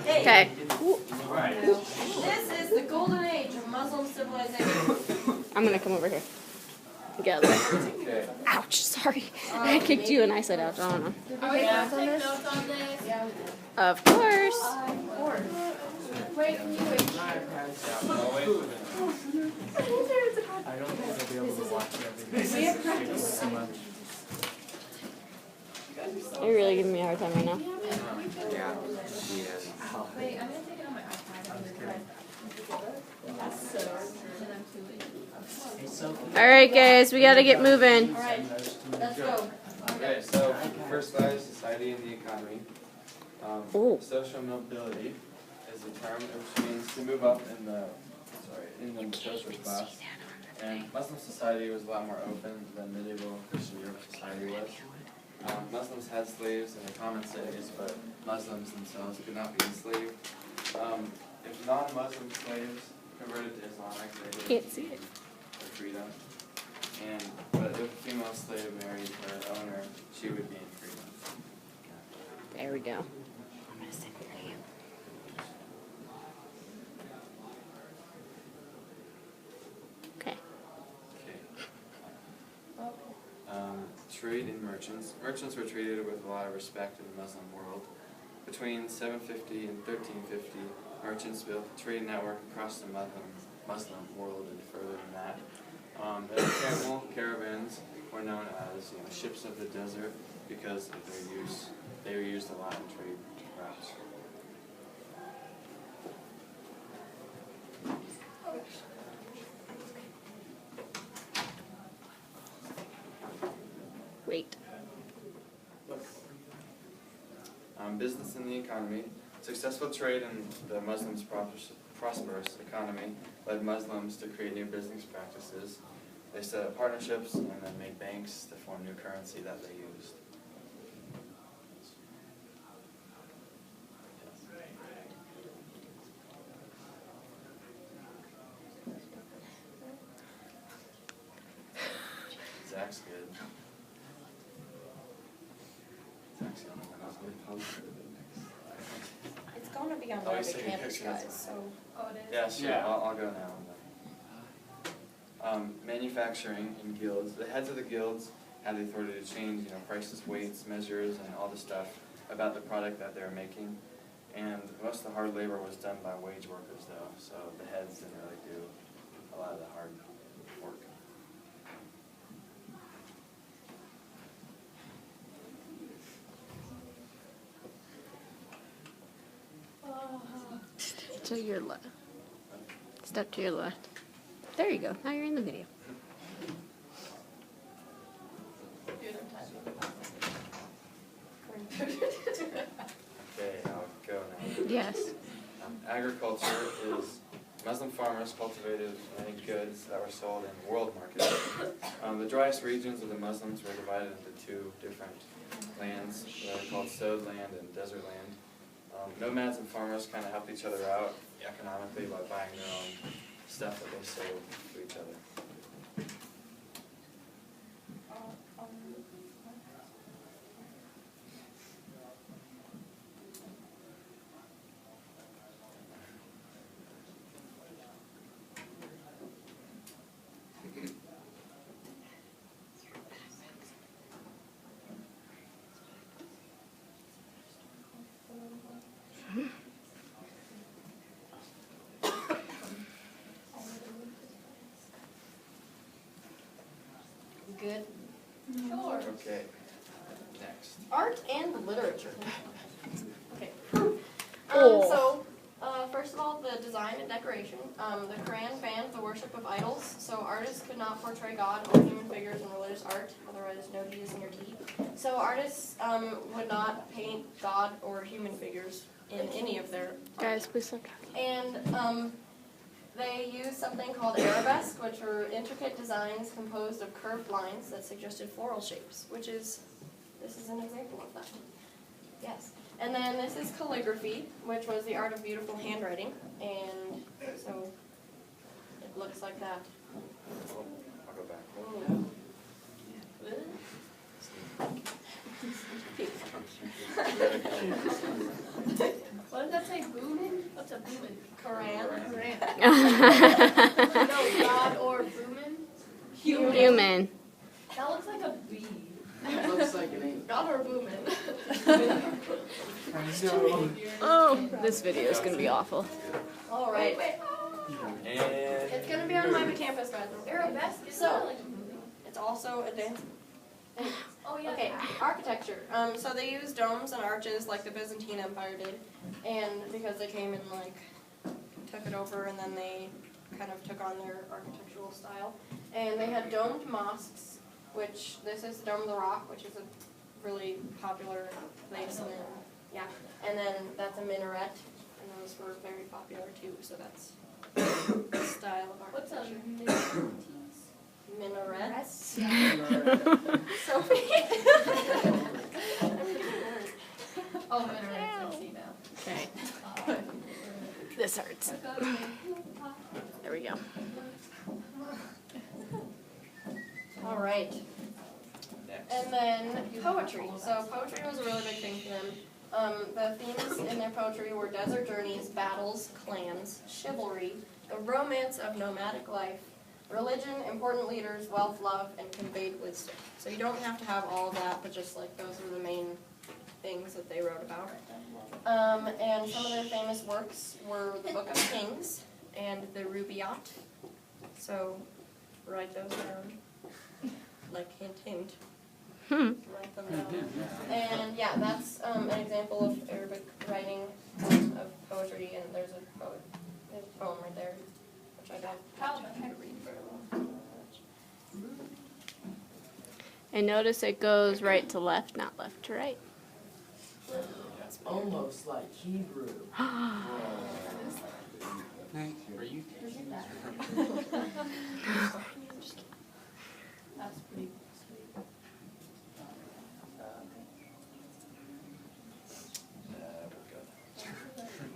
Okay. This is the golden age of Muslim civilization. I'm gonna come over here. Get out of the way. Ouch, sorry. I kicked you and I said ouch. I don't know. Yeah. Take notes on this. Of course. Wait, can you wait? I don't think I'll be able to watch everything. We have practiced So much. You're really giving me a hard time right now. Yeah. Wait, I'm gonna take it on my iPad. That's so. And I'm too late. Hey, Sophie. All right, guys, we gotta get moving. All right, let's go. Okay, so first value, society and the economy. Ooh. Social mobility is a term which means to move up in the social class. And Muslim society was a lot more open than medieval Christian Europe society was. Muslims had slaves in the common cities, but Muslims themselves could not be enslaved. If non-Muslim slaves converted to Islamic, they Can't see it. for freedom. But if a female slave married her owner, she would be in freedom. There we go. I'm gonna sit near you. Okay. Trade and merchants. Merchants were treated with a lot of respect in the Muslim world. Between 750 and 1350, merchants built a trade network across the Muslim world and further than that. The camel caravans were known as ships of the desert because of their use. They were used a lot in trade routes. Wait. Business and the economy. Successful trade in the Muslims' prosperous economy led Muslims to create new business practices. They set up partnerships and then made banks to form new currency that they used. Zach's good. Zach's the only one else really It's going to be on Oh, the he's taking campus, pictures. guys. So. Oh, it is. Yeah, sure. Yeah. I'll go now. Manufacturing and guilds. The heads of the guilds had the authority to change, prices, weights, measures, and all the stuff about the product that they were making. And most of the hard labor was done by wage workers, though. So the heads didn't really do a lot of the hard work. To your left. Step to your left. There you go. Now you're in the video. Okay, I'll go now. Yes. Agriculture is Muslim farmers cultivated many goods that were sold in world markets. The driest regions of the Muslims were divided into two different lands that are called sowed land and desert land. Nomads and farmers kind of helped each other out economically by buying their own stuff that they sold to each other. Good. Sure. Okay, next. Art and literature. Okay. Oh. First of all, the design and decoration. The Quran banned the worship of idols, so artists could not portray God or human figures in religious art, otherwise noted as in your key. So artists would not paint God or human figures in any of their art. Guys, please stop talking. And they used something called arabesque, which were intricate designs composed of curved lines that suggested floral shapes, this is an example of that. Yes. And then this is calligraphy, which was the art of beautiful handwriting, and so it looks like that. I'll go back. Ooh. What does that say? Boo? What's a boomin? Quran. No, God or boomin? Human. That looks like a bee. It looks like an ink. God or boomin? Oh, this video is gonna be awful. All right. And It's gonna be on my campus bathroom. Arabesque is So- not like a boomin. It's also a dance. Oh yeah. Okay, architecture. So they used domes and arches like the Byzantine Empire did, and because they came and like took it over, and then they kind of took on their architectural style. And they had domed mosques, which this is Dome of the Rock, which is a really popular place, and then yeah, and then that's a minaret, and those were very popular too. So that's the style of What's a architecture. Minarets. So Oh, minarets, I see now. Okay. This hurts. There we go. all right. next. And then poetry. So poetry was a really big thing for them. The themes in their poetry were desert journeys, battles, clans, chivalry, the romance of nomadic life, religion, important leaders, wealth, love, and conveyed wisdom. So you don't have to have all of that, but just like those are the main things that they wrote about. And some of their famous works were the Book of Kings and the Rubaiyat. So write those down. Like hint, hint. Write them down. And yeah, that's an example of Arabic writing of poetry, and there's a poem right there, which I don't have to read very well. And notice it goes right to left, not left to right. That's almost like Hebrew. Are you? That's pretty sweet.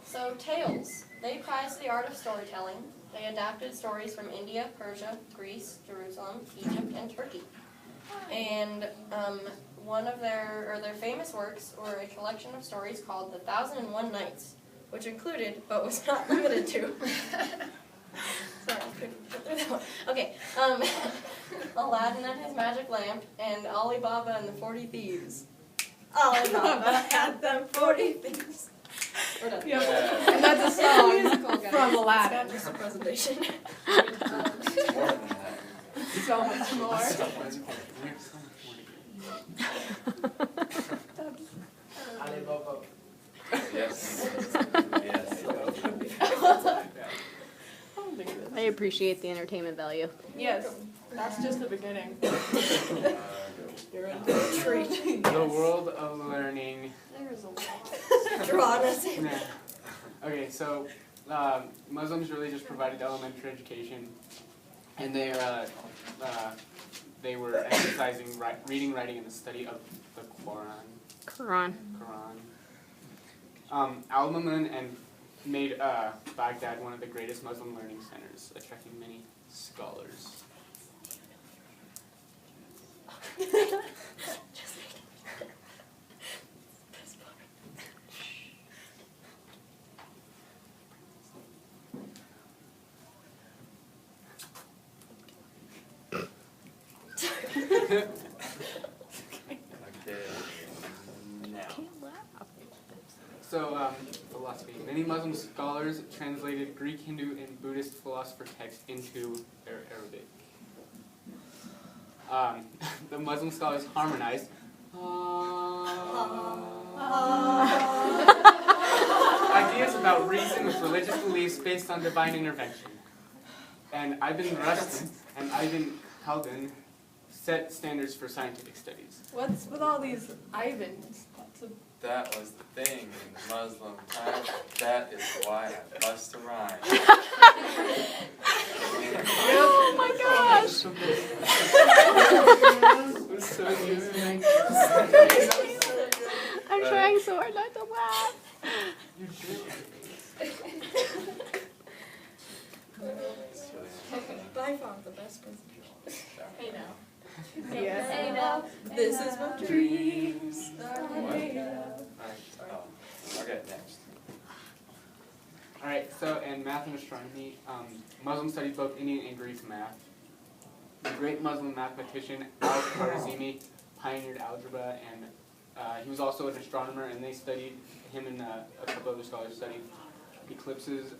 So tales. They prized the art of storytelling. They adapted stories from India, Persia, Greece, Jerusalem, Egypt, and Turkey. And one of their famous works were a collection of stories called The 1001 Nights, which included, but was not limited to. Sorry, I couldn't get through that one. Okay, Aladdin and his magic lamp, and Ali Baba and the 40 Thieves. Ali Baba had them 40 thieves. We're done. And that's a song Musical, guys. from It's Aladdin. not just a presentation. More than that. So much more. Alibaba. Yes. Yes. I appreciate the entertainment value. Yes, that's just the beginning. You're in for a treat. The world of learning. There's a lot. Johanna, say Nah. Okay, so Muslims really just provided elementary education, and they were emphasizing reading, writing, and the study of the Quran. Al-Mamun and made Baghdad one of the greatest Muslim learning centers, attracting many scholars. Okay. Now. So, philosophy. Many Muslim scholars translated Greek, Hindu, and Buddhist philosopher texts into Arabic. The Muslim scholars harmonized ideas about reason with religious beliefs based on divine intervention. And Ibn Rushd and Ibn Khaldun set standards for scientific studies. What's with all these Ivans? That was the thing in Muslim times. That is why I bust a rhyme. Oh my gosh! I'm trying so hard not to laugh. by far the best presentation. Hey now. Yes. Hey now. This is what dreams are made of. Alright, okay, next. Alright, so in math and astronomy, Muslim studied both Indian and Greek math. The great Muslim mathematician Al-Khwarizmi pioneered algebra, and he was also an astronomer, and they studied, him and a couple other scholars studied eclipses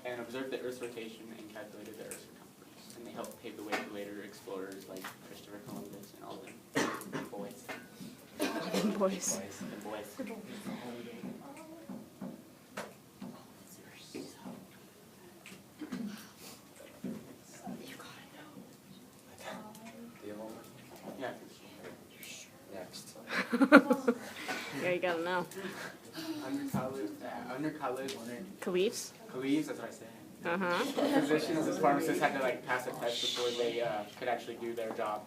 and observed the Earth's rotation and calculated the Earth's circumference. And they helped pave the way for later explorers like Christopher Columbus and all them boys. Boys. The boys. Yeah. Next. Yeah, you gotta know. Under-college, Khalifs? Khalifs, that's what I said. Uh-huh. Physicians as pharmacists had to like pass a test before they could actually do their job.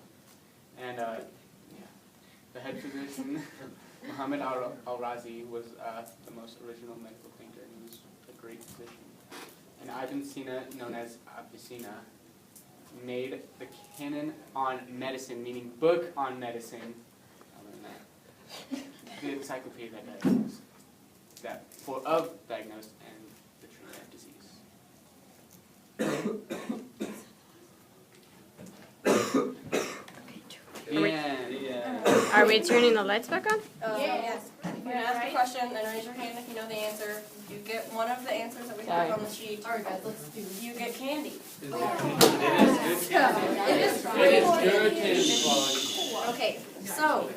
And the head physician, Muhammad al-Razi, was the most original medical thinker, and he was a great physician. And Ibn Sina, known as Avicenna, made the canon on medicine, meaning book on medicine. I learned that. The encyclopedia that diagnosed, of diagnosed and the treatment of disease. Are we turning the lights back on? Yes. You can ask a question and raise your hand if you know the answer. You get one of the answers that we have on the sheet. Alright guys, let's do it. You get candy. It is good candy quality. Okay, so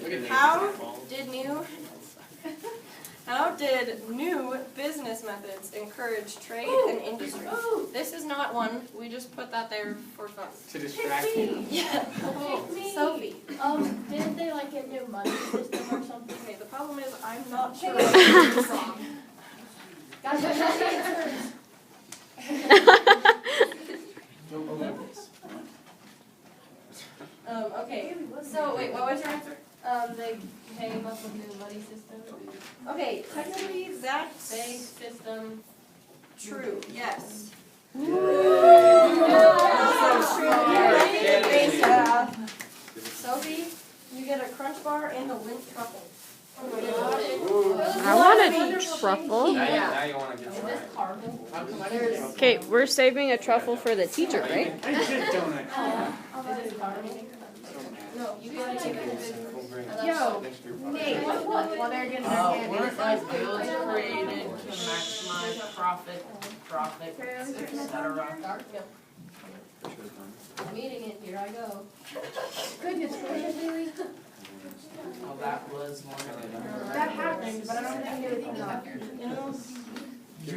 how did new business methods encourage trade and industry? This is not one. We just put that there for fun. To distract you. Yeah. Sophie. Didn't they like a new money system or something? Okay, the problem is I'm not sure. Guys, I have answers. Okay, so wait, what was your answer? They came up with new money system. Okay, technically that's Bank system. true, yes. Yeah. Sophie, you get a crunch bar and a lint truffle. I want a truffle. Now you want to get This started. caramel. Okay, we're saving a truffle for the teacher, right? I did donut. Is this caramel? No, you get a We'll bring Yo, next group. Nate, While they're getting their candy, this ideals created to maximize profit, etc. I'm eating it, here I go. Goodness gracious. Well, that was one of them. That happens, but I don't think anything about Give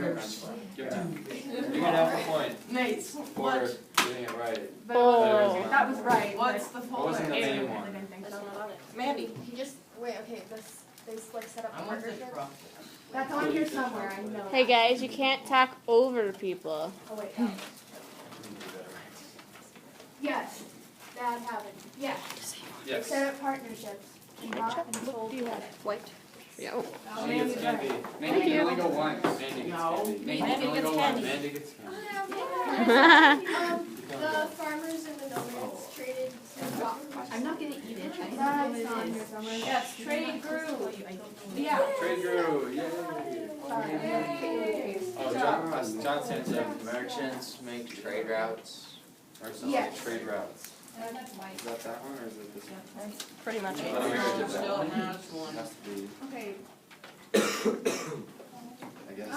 it You get half a point Nate, for getting it right. Oh. That was right. what's the What full wasn't the name? main one? I didn't think I so. don't know on it. Mandy. He just, wait, okay, they like set up I a want the partnership. profit. That's on here somewhere, I know. Hey guys, you can't talk over people. Oh wait, no. Yes, that happened. Yeah, they Yes. set up partnerships. And bought and sold credit. White. Yeah. Oh, Mandy Mandy's gets right. candy. Mandy can only go once. Mandy gets No. candy. Mandy Mandy can only gets go once. candy. Mandy gets candy. The farmers and the nomads traded. I'm not gonna eat it. I That's know on it here is. somewhere. Yes, trade grew. Yeah. Trade grew. Yay. Sorry, I'm gonna pick your taste. Oh, John said merchants make trade routes. Merchants Yes. make trade routes. That's white. Is that that one or is it this one? Pretty much I it. thought we already did that Still one. has one. Has to be, Okay, I guess.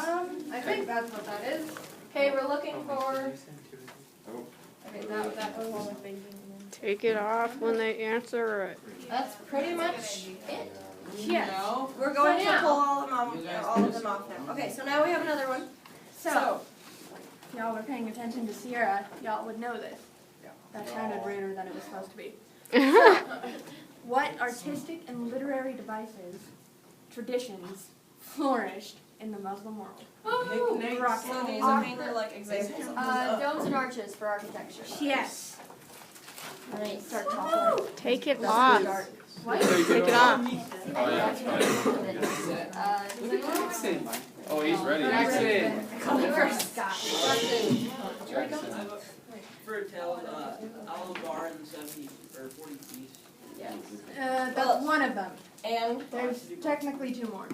I think that's what that is. Okay, we're looking for, Oh, okay, that goes along with baking. Take it off when they answer it. That's pretty much it. Yes. No. We're going So to now- pull all of them off now. Okay, so now we have another one. So, if y'all were paying attention to Sierra, y'all would know this. That sounded ruder than it was supposed to be. What artistic and literary devices, traditions, flourished in the Muslim world? Picnics. So these are mainly like examples of Domes and arches for architecture. Yes. Right. Start talking. Take it off. What? Take it off. oh yeah, it's fine. Jackson. Oh, he's ready. Jackson. First guy. Jackson. For a tale, Olive Bar in the 70s or 40s. Yes. That's one of them. And, There's technically two more.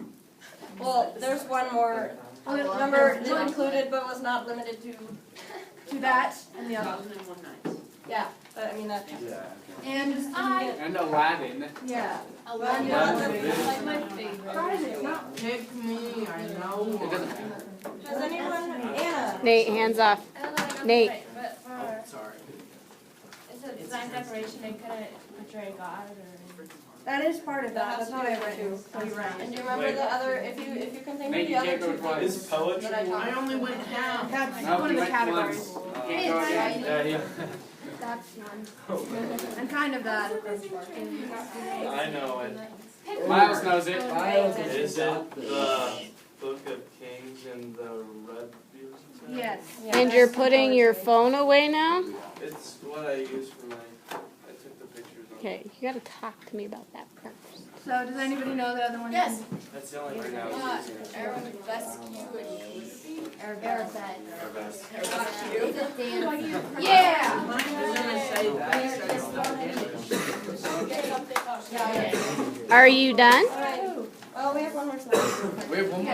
well, there's one more Remember, it included but was not limited To that and the other. 1001 Nights. yeah, but I mean that. Yeah. And And Aladdin. yeah. Aladdin. That's like my favorite. Guys, it's not. Pick me, I know. It doesn't matter. Does anyone, Anna? Nate, hands off. Nate. But for, Sorry. it's a design decoration, they couldn't portray God or. That is part of that. That's not That what has I to do written. So you're right. And do you remember the other, if you can think of Nate, the you other can't go two twice. things Is poetry that I talked I about? only went half. That's No, one of you the went categories. once. Can't go again. Yeah. That's one. And kind of that. I know it. Miles knows it. Is it the Book of Kings and the Red Beers? Yes. And you're putting your phone away now? It's what I use for my. I took the pictures of. Okay, you gotta talk to me about that first. So does anybody know the other one? Yes. That's the only right now. It's using it. Yeah. They're gonna say that. Are you done? Alright. Oh, we have one more slide. We have one more.